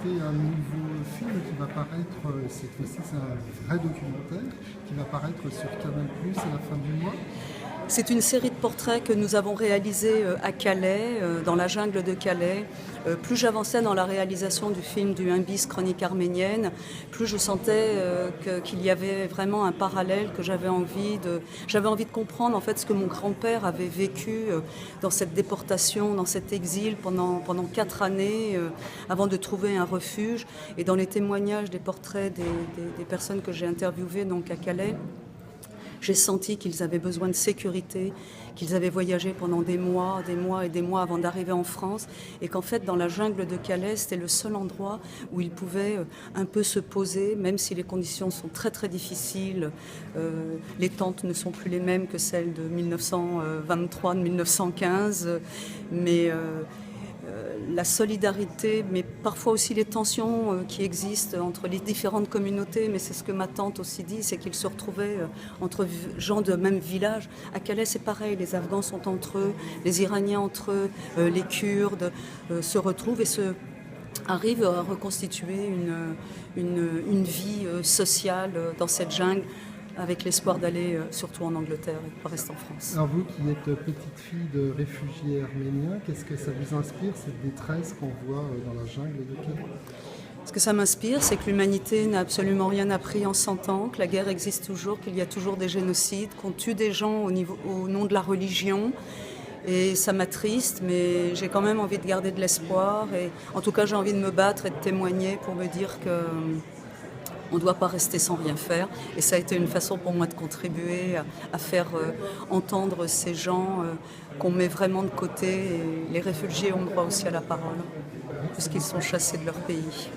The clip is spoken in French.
présenter un nouveau film qui va paraître, cette fois-ci c'est un vrai documentaire, qui va paraître sur Canal+ à la fin du mois. C'est une série de portraits que nous avons réalisés à Calais, dans la jungle de Calais. Plus j'avançais dans la réalisation du film du Imbis Chronique arménienne, plus je sentais qu'il y avait vraiment un parallèle, que j'avais envie de comprendre en fait ce que mon grand-père avait vécu dans cette déportation, dans cet exil pendant 4 années, avant de trouver un refuge. Et dans les témoignages des portraits des personnes que j'ai interviewées donc à Calais, j'ai senti qu'ils avaient besoin de sécurité, qu'ils avaient voyagé pendant des mois et des mois avant d'arriver en France, et qu'en fait, dans la jungle de Calais, c'était le seul endroit où ils pouvaient un peu se poser, même si les conditions sont très très difficiles. Les tentes ne sont plus les mêmes que celles de 1923, de 1915, mais la solidarité, mais parfois aussi les tensions qui existent entre les différentes communautés. Mais c'est ce que ma tante aussi dit, c'est qu'ils se retrouvaient entre gens de même village. À Calais, c'est pareil, les Afghans sont entre eux, les Iraniens entre eux, les Kurdes se retrouvent et arrivent à reconstituer une vie sociale dans cette jungle, avec l'espoir d'aller surtout en Angleterre et pas rester en France. Alors vous qui êtes petite fille de réfugiés arméniens, qu'est-ce que ça vous inspire, cette détresse qu'on voit dans la jungle de Calais? Ce que ça m'inspire, c'est que l'humanité n'a absolument rien appris en 100 ans, que la guerre existe toujours, qu'il y a toujours des génocides, qu'on tue des gens au nom de la religion. Et ça m'attriste, mais j'ai quand même envie de garder de l'espoir. Et en tout cas, j'ai envie de me battre et de témoigner pour me dire que on ne doit pas rester sans rien faire. Et ça a été une façon pour moi de contribuer à faire entendre ces gens qu'on met vraiment de côté. Et les réfugiés ont droit aussi à la parole, puisqu'ils sont chassés de leur pays.